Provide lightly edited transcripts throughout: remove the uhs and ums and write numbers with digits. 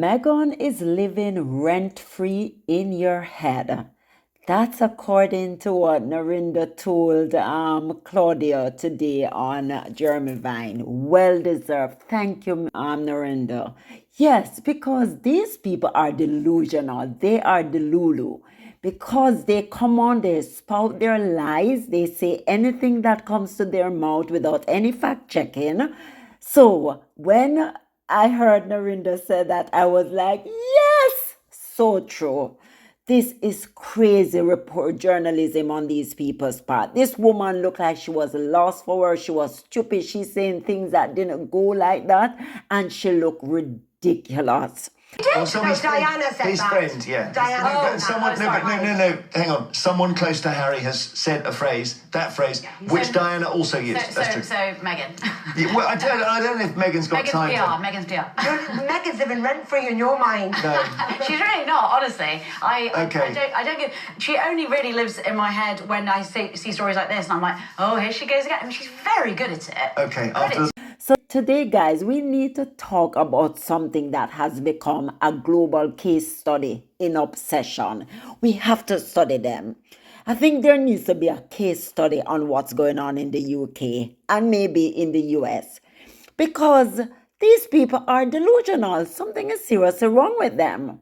Meghan is living rent-free in your head. That's according to what Narinda told Claudia today on Jeremy Vine. Well deserved. Thank you, Narinda. Yes, because these people are delusional. They are delulu. Because they come on, they spout their lies. They say anything that comes to their mouth without any fact checking. So when I heard Narinda say that, I was like, yes, so true. This is crazy report journalism on these people's part. This woman looked like she was lost for words. She was stupid. She's saying things that didn't go like that, and she looked ridiculous. Well, Diana said his that. friend, yeah. Diana. No, hang on. Someone close to Harry has said a phrase, which Diana also used. That's true. So Meghan. Yeah, well, I don't know if Meghan's got time. Meghan's PR. Megan's living rent-free in your mind. No. She's really not, honestly. I don't get. She only really lives in my head when I see stories like this, and I'm like, oh, here she goes again. I mean, she's very good at it. Okay, So today, guys, we need to talk about something that has become a global case study in obsession. We have to study them. I think there needs to be a case study on what's going on in the UK and maybe in the US, because these people are delusional. Something is seriously wrong with them.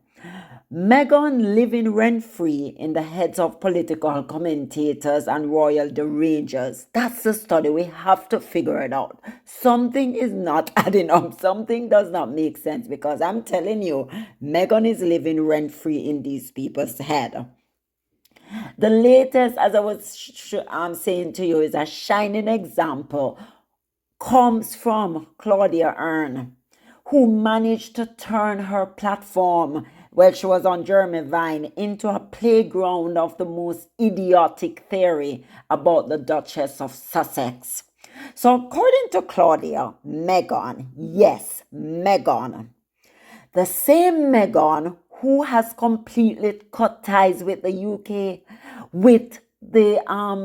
Meghan living rent-free in the heads of political commentators and royal derangers. That's the study. We have to figure it out. Something is not adding up. Something does not make sense, because I'm telling you, Meghan is living rent-free in these people's head. The latest, as I was saying to you, is a shining example, comes from Claudia Hearne, who managed to turn her platform, while she was on Jeremy Vine, into a playground of the most idiotic theory about the Duchess of Sussex. So according to Claudia, Meghan, yes, Meghan, the same Meghan who has completely cut ties with the UK, with the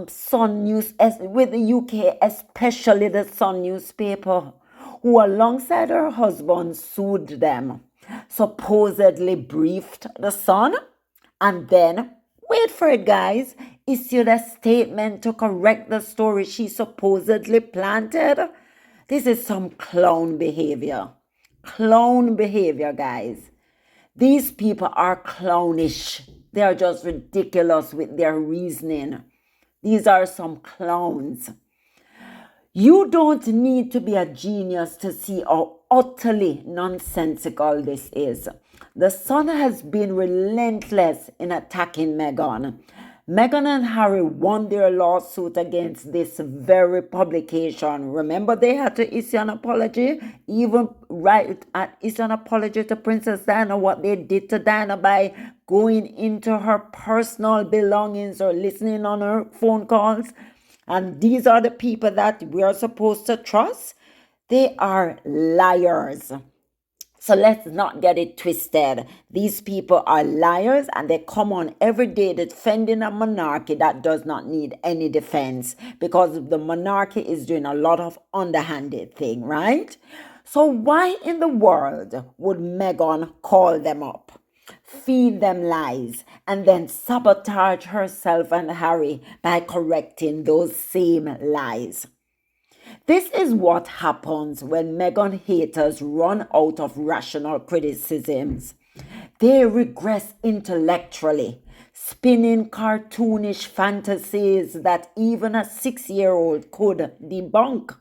Sun News, with the UK, especially the Sun newspaper, who alongside her husband sued them, supposedly briefed the Sun, and then, wait for it guys, issued a statement to correct the story she supposedly planted. This is some clown behavior. Clown behavior, guys. These people are clownish. They are just ridiculous with their reasoning. These are some clowns. You don't need to be a genius to see how utterly nonsensical this is. The Sun has been relentless in attacking Meghan. Meghan and Harry won their lawsuit against this very publication. Remember, they had to issue an apology, issue an apology to Princess Diana, what they did to Diana by going into her personal belongings or listening on her phone calls. And these are the people that we are supposed to trust. They are liars. So let's not get it twisted. These people are liars, and they come on every day defending a monarchy that does not need any defense, because the monarchy is doing a lot of underhanded thing, right? So why in the world would Meghan call them up, feed them lies, and then sabotage herself and Harry by correcting those same lies? This is what happens when Meghan haters run out of rational criticisms. They regress intellectually, spinning cartoonish fantasies that even a 6-year-old could debunk.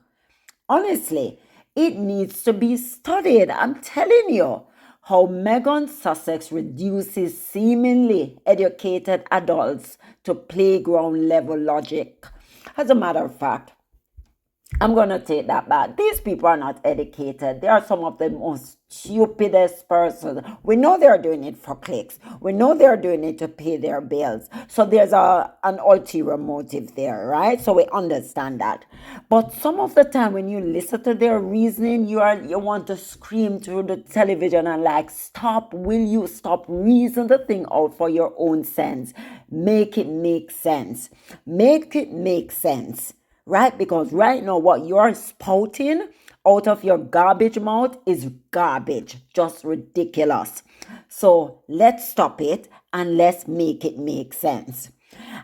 Honestly, it needs to be studied. I'm telling you how Meghan Sussex reduces seemingly educated adults to playground level logic. As a matter of fact, I'm going to take that back. These people are not educated. They are some of the most stupidest persons. We know they're doing it for clicks. We know they're doing it to pay their bills. So there's an ulterior motive there, right? So we understand that. But some of the time when you listen to their reasoning, you want to scream through the television and like, stop, will you stop? Reason the thing out for your own sense. Make it make sense. Make it make sense. Right? Because right now what you're spouting out of your garbage mouth is garbage, just ridiculous. So let's stop it and let's make it make sense.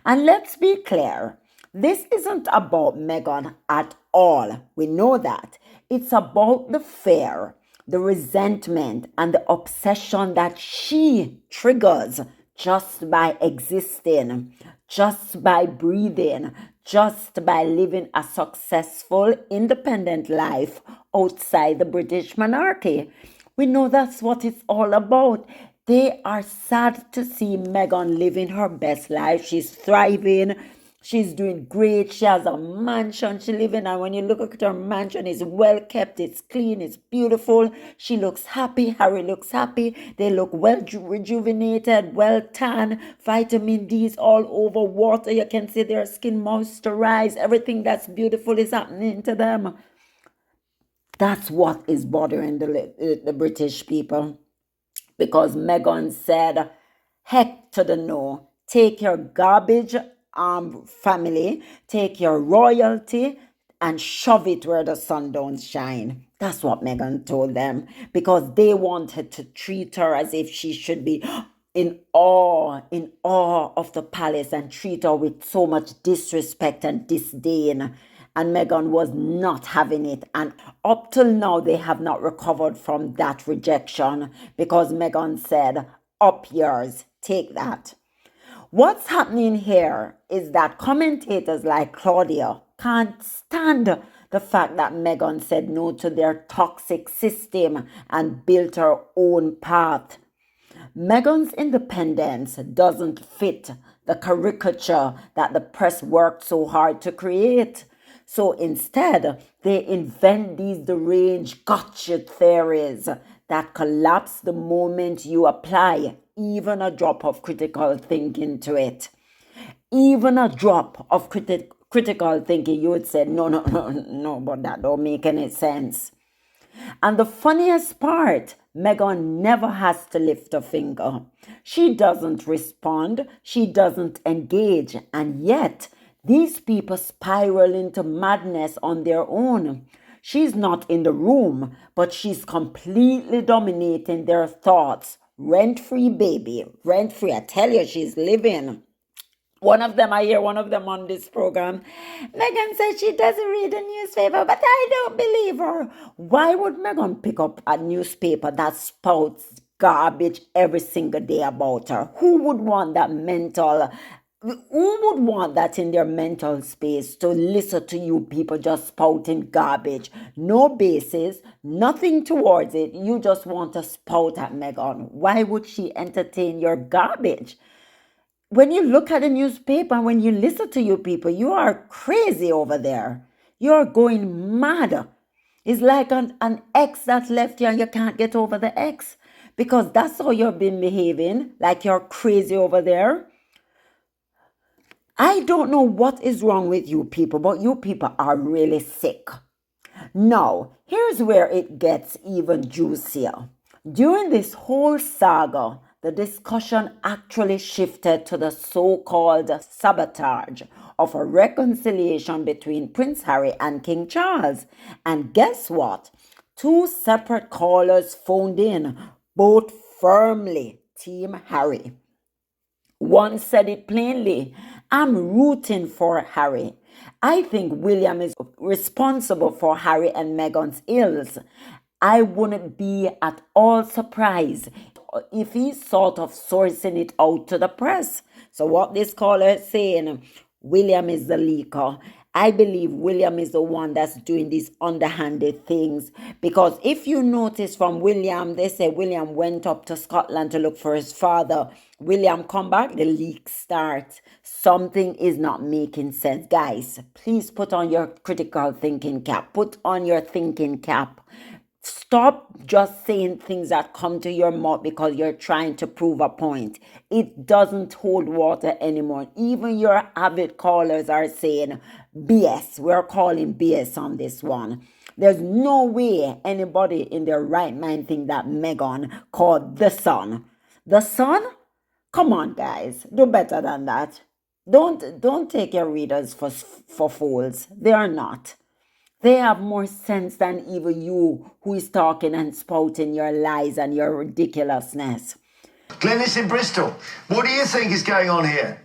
And let's be clear, this isn't about Meghan at all. We know that. It's about the fear, the resentment, and the obsession that she triggers just by existing, just by breathing, just by living a successful, independent life outside the British monarchy. We know that's what it's all about. They are sad to see Meghan living her best life. She's thriving. She's doing great. She has a mansion she lives in. And when you look at her mansion, it's well kept, it's clean, it's beautiful. She looks happy. Harry looks happy. They look well rejuvenated, well tan. Vitamin D is all over water. You can see their skin moisturized. Everything that's beautiful is happening to them. That's what is bothering the British people. Because Meghan said, heck to the no. Take your garbage family, take your royalty and shove it where the sun don't shine. That's what Meghan told them, because they wanted to treat her as if she should be in awe of the palace and treat her with so much disrespect and disdain. And Meghan was not having it. And up till now, they have not recovered from that rejection, because Meghan said, up yours, take that. What's happening here is that commentators like Claudia can't stand the fact that Meghan said no to their toxic system and built her own path. Meghan's independence doesn't fit the caricature that the press worked so hard to create. So instead, they invent these deranged gotcha theories that collapse the moment you apply even a drop of critical thinking to it. Even a drop of critical thinking, you would say, no, but that don't make any sense. And the funniest part, Meghan never has to lift a finger. She doesn't respond, she doesn't engage, and yet these people spiral into madness on their own. She's not in the room, but she's completely dominating their thoughts. Rent-free, baby. Rent-free. I tell you, she's living. I hear one of them on this program. Meghan says she doesn't read the newspaper, but I don't believe her. Why would Meghan pick up a newspaper that spouts garbage every single day about her? Who would want that in their mental space, to listen to you people just spouting garbage? No basis, nothing towards it. You just want to spout at Meghan. Why would she entertain your garbage? When you look at the newspaper and when you listen to you people, you are crazy over there. You're going mad. It's like an ex that left you and you can't get over the ex, because that's how you've been behaving, like you're crazy over there. I don't know what is wrong with you people, but you people are really sick. Now, here's where it gets even juicier. During this whole saga, the discussion actually shifted to the so-called sabotage of a reconciliation between Prince Harry and King Charles. And guess what? Two separate callers phoned in, both firmly Team Harry. One said it plainly, I'm rooting for Harry. I think William is responsible for Harry and Meghan's ills. I wouldn't be at all surprised if he's sort of sourcing it out to the press. So what this caller is saying, William is the leaker. I believe William is the one that's doing these underhanded things, because if you notice from William, they say William went up to Scotland to look for his father. William come back, the leak starts. Something is not making sense. Guys, please put on your critical thinking cap. Put on your thinking cap. Stop just saying things that come to your mouth because you're trying to prove a point. It doesn't hold water anymore. Even your avid callers are saying BS. We're calling BS on this one. There's no way anybody in their right mind think that Meghan called the Sun. The Sun? Come on, guys. Do better than that. Don't take your readers for fools. They are not. They have more sense than even you who is talking and spouting your lies and your ridiculousness. Glenys in Bristol, what do you think is going on here?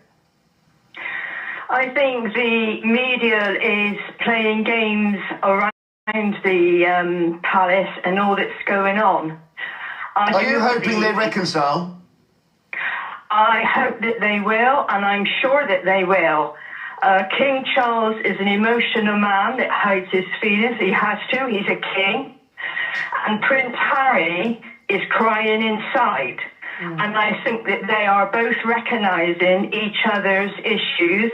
I think the media is playing games around the palace and all that's going on. Are you hoping they reconcile? I hope that they will, and I'm sure that they will. King Charles is an emotional man that hides his feelings. He has to. He's a king. And Prince Harry is crying inside. And I think that they are both recognising each other's issues.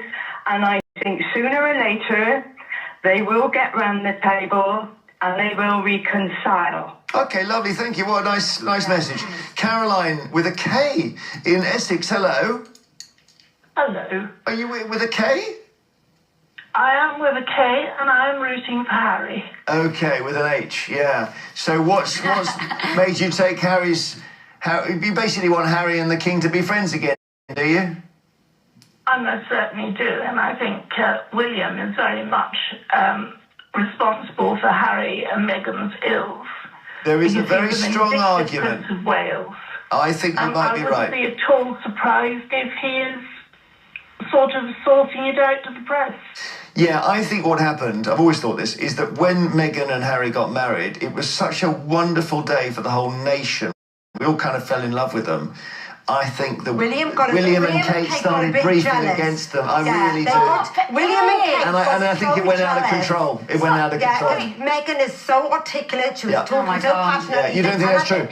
And I think sooner or later, they will get round the table and they will reconcile. Okay, lovely. Thank you. What a nice message. Caroline with a K in Essex. Hello. Hello. Are you with a K? I am with a K and I am rooting for Harry. Okay, with an H, yeah. So what's made you take Harry's... you basically want Harry and the King to be friends again, do you? I most certainly do, and I think William is very much responsible for Harry and Meghan's ills. There is a Because very he's an strong vindictive argument. Prince of Wales. I think you might be I right. wouldn't be at all surprised if he is sort of sorting it out to the press. Yeah, I think what happened, I've always thought this, is that when Meghan and Harry got married, it was such a wonderful day for the whole nation. We all kind of fell in love with them. I think that William and Kate started briefing against them. I really do. William and Kate And I think it went out of control. It went out of control. Meghan is so articulate. She was talking so passionately. Yeah, you don't think that's true?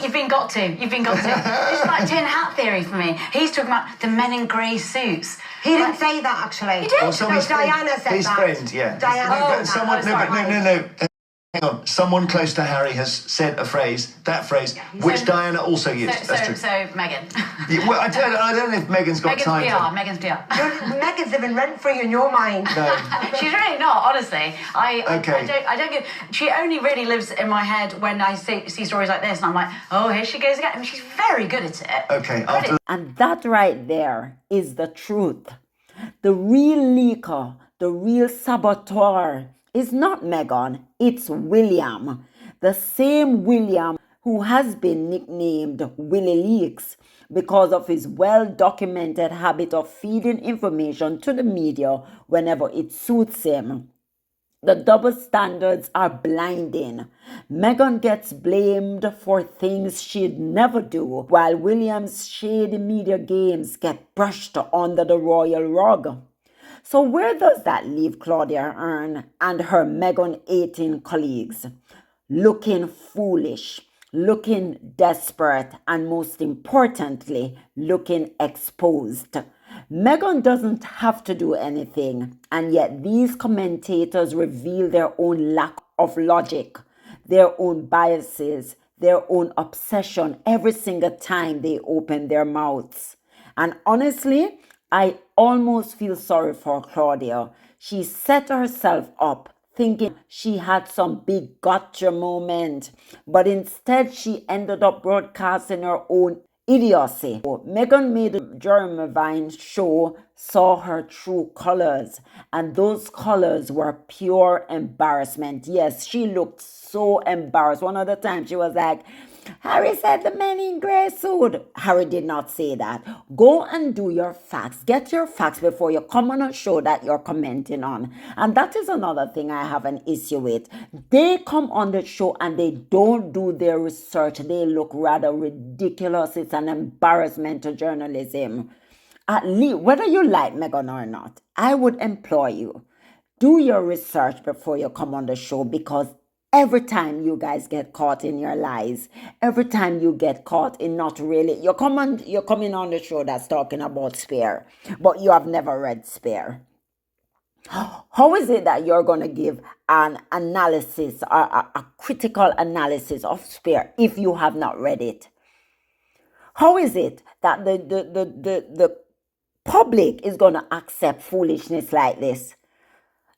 You've been got to. It's like tin hat theory for me. He's talking about the men in grey suits. He didn't say that, actually. He did? Well, Diana said his that. friend, yeah. Diana said that. No. Hang on. Someone close to Harry has said a phrase, which Diana also used. That's true. So Meghan. Yeah, well, I don't know if Meghan's got time. Meghan's PR. Meghan's living rent-free in your mind. No. She's really not, honestly. I don't get. She only really lives in my head when I see stories like this, and I'm like, oh, here she goes again. I mean, she's very good at it. Okay. And that right there is the truth. The real leaker, the real saboteur is not Meghan, it's William. The same William who has been nicknamed Willileaks because of his well-documented habit of feeding information to the media whenever it suits him. The double standards are blinding. Meghan gets blamed for things she'd never do, while William's shady media games get brushed under the royal rug. So where does that leave Claudia Hearne and her Meghan 18 colleagues? Looking foolish, looking desperate, and most importantly, looking exposed. Meghan doesn't have to do anything, and yet these commentators reveal their own lack of logic, their own biases, their own obsession every single time they open their mouths. And honestly, I almost feel sorry for Claudia. She set herself up thinking she had some big gotcha moment, but instead she ended up broadcasting her own idiocy. Meghan made the Jeremy Vine show saw her true colors, and those colors were pure embarrassment. Yes, she looked so embarrassed. One of the times she was like, Harry said the men in grey suit. Harry did not say that. Go and do your facts. Get your facts before you come on a show that you're commenting on. And that is another thing I have an issue with. They come on the show and they don't do their research. They look rather ridiculous. It's an embarrassment to journalism. At least, whether you like Meghan or not, I would implore you, do your research before you come on the show, because every time you guys get caught in your lies, every time you get caught in not really, you're coming on the show that's talking about Spare, but you have never read Spare. How is it that you're going to give an analysis, a critical analysis of Spare if you have not read it? How is it that the public is going to accept foolishness like this?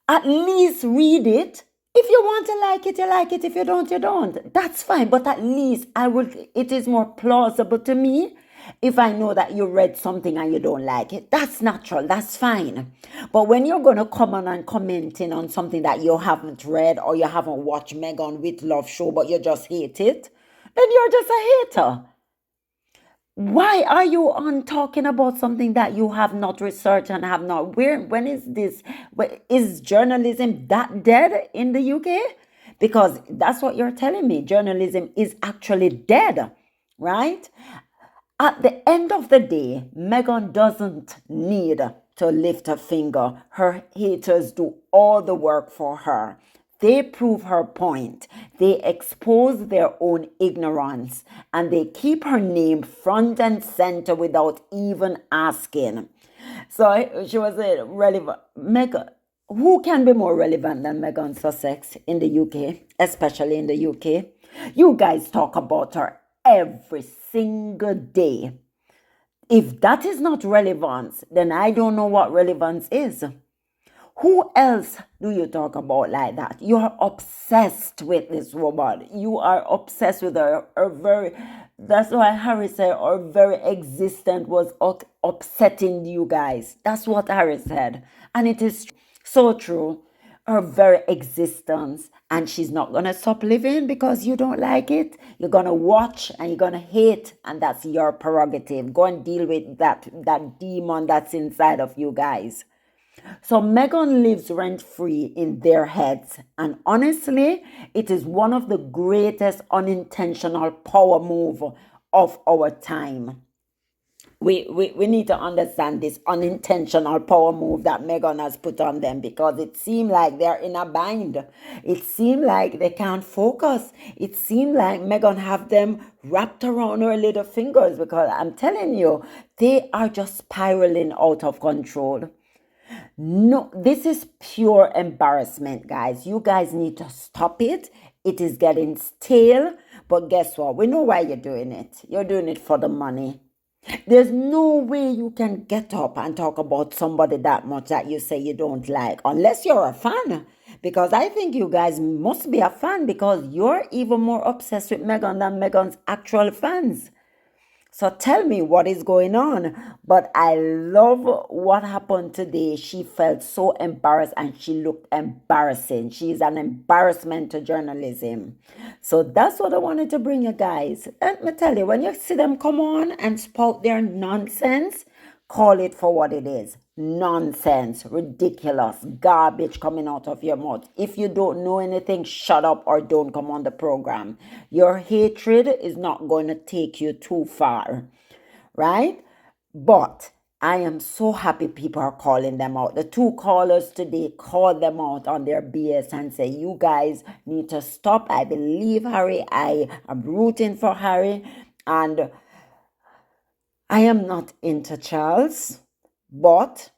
At least read it. If you want to like it, you like it. If you don't, you don't. That's fine. But at least it is more plausible to me If I know that you read something and you don't like it, that's natural, that's fine. But when you're going to come on and commenting on something that you haven't read or you haven't watched Meghan with Love show, but you just hate it, then you're just a hater. Why are you on talking about something that you have not researched and have not? When is this? Is journalism that dead in the UK? Because that's what you're telling me. Journalism is actually dead, right? At the end of the day, Meghan doesn't need to lift a finger. Her haters do all the work for her. They prove her point. They expose their own ignorance and they keep her name front and center without even asking. So she was a relevant. Meghan, who can be more relevant than Meghan Sussex in the UK, especially in the UK? You guys talk about her every single day. If that is not relevance, then I don't know what relevance is. Who else do you talk about like that? You are obsessed with this woman. You are obsessed with her. That's why Harry said her very existence was upsetting you guys. That's what Harry said. And it is so true. Her very existence. And she's not going to stop living because you don't like it. You're going to watch and you're going to hate. And that's your prerogative. Go and deal with that demon that's inside of you guys. So Meghan lives rent-free in their heads. And honestly, it is one of the greatest unintentional power move of our time. We need to understand this unintentional power move that Meghan has put on them, because it seemed like they're in a bind. It seemed like they can't focus. It seemed like Meghan have them wrapped around her little fingers, because I'm telling you, they are just spiraling out of control. No, this is pure embarrassment, guys. You guys need to stop it. It is getting stale. But guess what? We know why you're doing it. You're doing it for the money. There's no way you can get up and talk about somebody that much that you say you don't like, unless you're a fan. Because I think you guys must be a fan, because you're even more obsessed with Meghan than Meghan's actual fans. So tell me what is going on. But I love what happened today. She felt so embarrassed and she looked embarrassing. She is an embarrassment to journalism. So that's what I wanted to bring you guys. Let me tell you, when you see them come on and spout their nonsense, call it for what it is. Nonsense, ridiculous, garbage coming out of your mouth. If you don't know anything, shut up or don't come on the program. Your hatred is not going to take you too far, right? But I am so happy people are calling them out. The two callers today called them out on their BS and say, you guys need to stop. I believe Harry. I am rooting for Harry. And I am not into Charles. But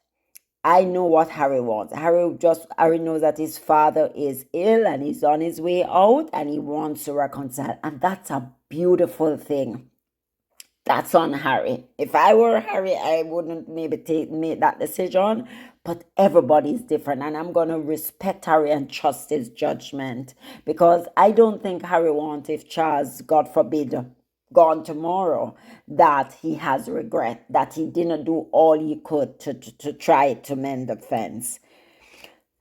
I know what Harry wants. Harry knows that his father is ill and he's on his way out and he wants to reconcile. And that's a beautiful thing. That's on Harry. If I were Harry, I wouldn't maybe make that decision. But everybody's different. And I'm going to respect Harry and trust his judgment. Because I don't think Harry wants, if Charles, God forbid, gone tomorrow, that he has regret, that he didn't do all he could to try to mend the fence.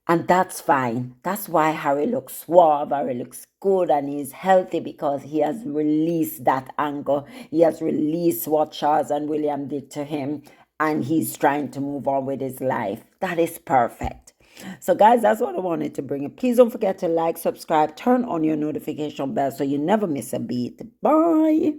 And that's fine. That's why Harry looks suave, Harry looks good, and he's healthy, because he has released that anger. He has released what Charles and William did to him, and he's trying to move on with his life. That is perfect. So guys, that's what I wanted to bring you. Please don't forget to like, subscribe, turn on your notification bell so you never miss a beat. Bye.